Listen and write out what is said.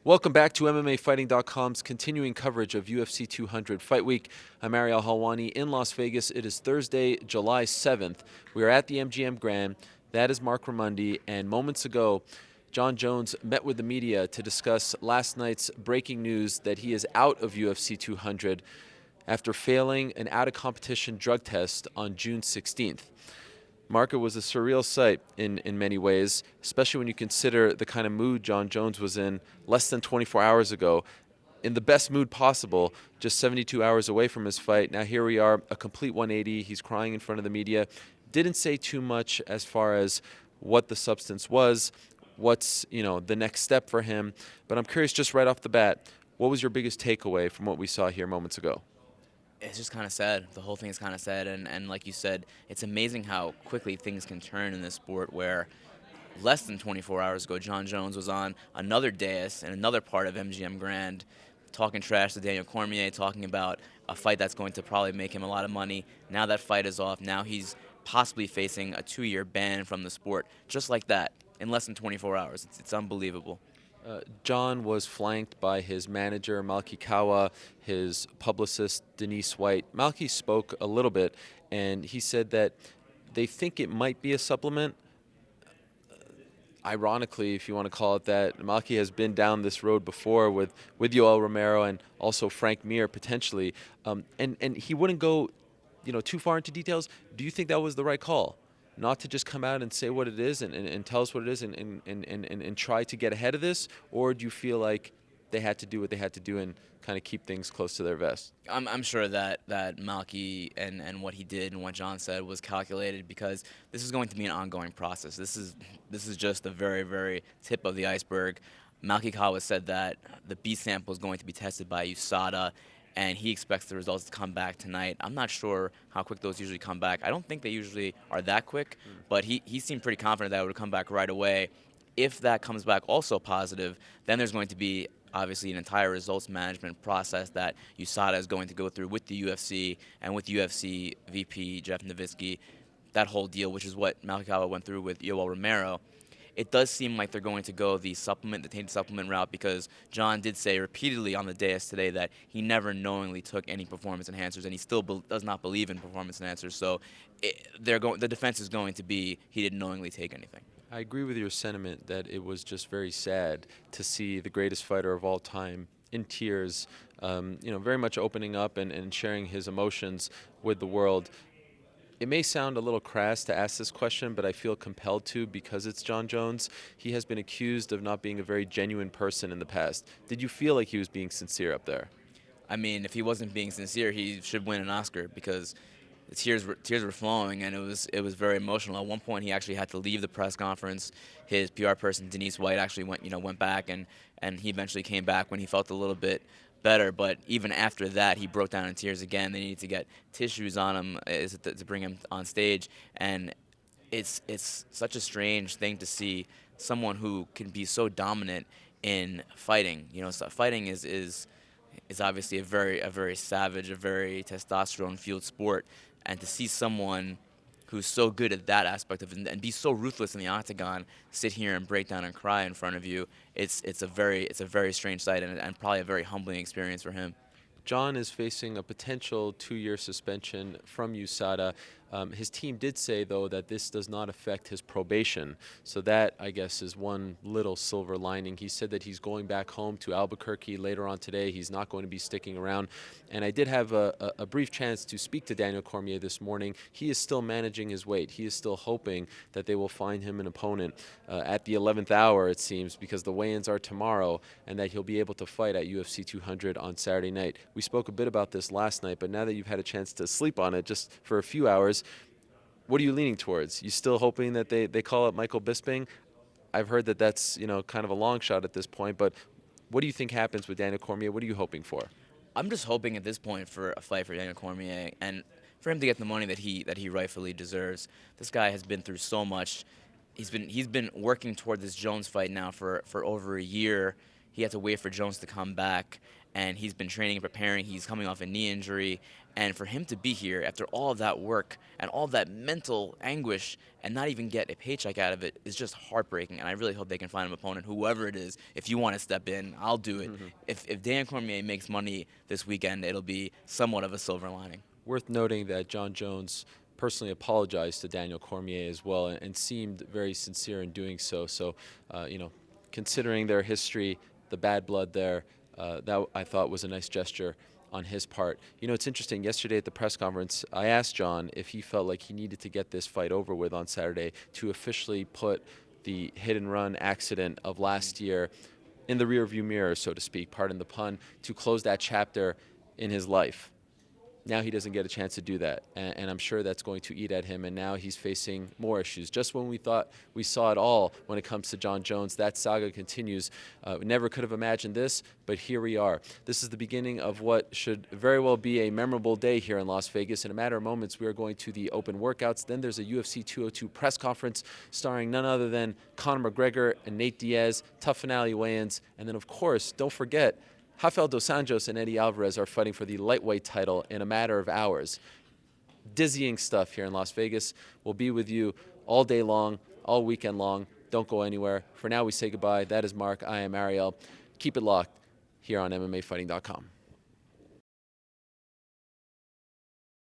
Welcome back to MMAfighting.com's continuing coverage of UFC 200 Fight Week. I'm Ariel Helwani in Las Vegas. It is Thursday, July 7th. We are at the MGM Grand. That is Marc Raimondi. And moments ago, Jon Jones met with the media to discuss last night's breaking news that he is out of UFC 200 after failing an out-of-competition drug test on June 16th. Marc, it was a surreal sight in many ways, especially when you consider the kind of mood Jon Jones was in less than 24 hours ago. In the best mood possible, just 72 hours away from his fight. Now here we are, a complete 180. He's crying in front of the media. Didn't say too much as far as what the substance was, what's the next step for him. But I'm curious, just right off the bat, what was your biggest takeaway from what we saw here moments ago? It's just kind of sad. The whole thing is kind of sad, and like you said, it's amazing how quickly things can turn in this sport where less than 24 hours ago, Jon Jones was on another dais in another part of MGM Grand talking trash to Daniel Cormier, talking about a fight that's going to probably make him a lot of money. Now that fight is off. Now he's possibly facing a 2-year ban from the sport, just like that, in less than 24 hours. It's unbelievable. Jon was flanked by his manager, Malki Kawa, his publicist, Denise White. Malki spoke a little bit, and he said that they think it might be a supplement. Ironically, if you want to call it that, Malki has been down this road before with Yoel Romero and also Frank Mir potentially. And he wouldn't go too far into details. Do you think that was the right call? Not to just come out and say what it is and tell us what it is and try to get ahead of this? Or do you feel like they had to do what they had to do and kind of keep things close to their vest? I'm sure that Malky and what he did and what Jon said was calculated because this is going to be an ongoing process. This is just the very, very tip of the iceberg. Malky Kawa said that the B sample is going to be tested by USADA, and he expects the results to come back tonight. I'm not sure how quick those usually come back. I don't think they usually are that quick, but he seemed pretty confident that it would come back right away. If that comes back also positive, then there's going to be obviously an entire results management process that USADA is going to go through with the UFC and with UFC VP Jeff Nowitzki, that whole deal, which is what Malakawa went through with Yoel Romero. It does seem like they're going to go the tainted supplement route because Jon did say repeatedly on the dais today that he never knowingly took any performance enhancers, and he still does not believe in performance enhancers. So the defense is going to be he didn't knowingly take anything. I agree with your sentiment that it was just very sad to see the greatest fighter of all time in tears, very much opening up and sharing his emotions with the world. It may sound a little crass to ask this question, but I feel compelled to because it's Jon Jones. He has been accused of not being a very genuine person in the past. Did you feel like he was being sincere up there? I mean, if he wasn't being sincere, he should win an Oscar because the tears were flowing, and it was very emotional. At one point, he actually had to leave the press conference. His PR person, Denise White, actually went back, and he eventually came back when he felt a little bit better. But even after that, he broke down in tears again. They needed to get tissues on him to bring him on stage, and it's such a strange thing to see someone who can be so dominant in fighting. So fighting is obviously a very savage, a very testosterone-fueled sport, and to see someone who's so good at that aspect of it and be so ruthless in the octagon sit here and break down and cry in front of you, it's a very strange sight and probably a very humbling experience for him. Jon is facing a potential 2-year suspension from USADA. His team did say, though, that this does not affect his probation. So that, I guess, is one little silver lining. He said that he's going back home to Albuquerque later on today. He's not going to be sticking around. And I did have a brief chance to speak to Daniel Cormier this morning. He is still managing his weight. He is still hoping that they will find him an opponent at the 11th hour, it seems, because the weigh-ins are tomorrow, and that he'll be able to fight at UFC 200 on Saturday night. We spoke a bit about this last night, but now that you've had a chance to sleep on it just for a few hours, what are you leaning towards? You still hoping that they call up Michael Bisping? I've heard that that's kind of a long shot at this point, but what do you think happens with Daniel Cormier? What are you hoping for? I'm just hoping at this point for a fight for Daniel Cormier and for him to get the money that he rightfully deserves. This guy has been through so much. He's been working toward this Jones fight now for over a year. He had to wait for Jones to come back, and he's been training and preparing. He's coming off a knee injury, and for him to be here after all of that work and all of that mental anguish and not even get a paycheck out of it is just heartbreaking. And I really hope they can find an opponent, whoever it is. If you want to step in, I'll do it. If Dan Cormier makes money this weekend, it'll be somewhat of a silver lining. Worth noting that Jon Jones personally apologized to Daniel Cormier as well, and seemed very sincere in doing so. So, considering their history, the bad blood there, that I thought was a nice gesture on his part. It's interesting. Yesterday at the press conference, I asked Jon if he felt like he needed to get this fight over with on Saturday to officially put the hit and run accident of last year in the rearview mirror, so to speak, pardon the pun, to close that chapter in his life. Now he doesn't get a chance to do that, and I'm sure that's going to eat at him, and now he's facing more issues. Just when we thought we saw it all when it comes to Jon Jones, that saga continues. We never could have imagined this, but here we are. This is the beginning of what should very well be a memorable day here in Las Vegas. In a matter of moments, we are going to the open workouts. Then there's a UFC 202 press conference starring none other than Conor McGregor and Nate Diaz, tough finale weigh-ins, and then, of course, don't forget, Rafael dos Anjos and Eddie Alvarez are fighting for the lightweight title in a matter of hours. Dizzying stuff here in Las Vegas. We'll be with you all day long, all weekend long. Don't go anywhere. For now, we say goodbye. That is Marc. I am Ariel. Keep it locked here on MMAfighting.com.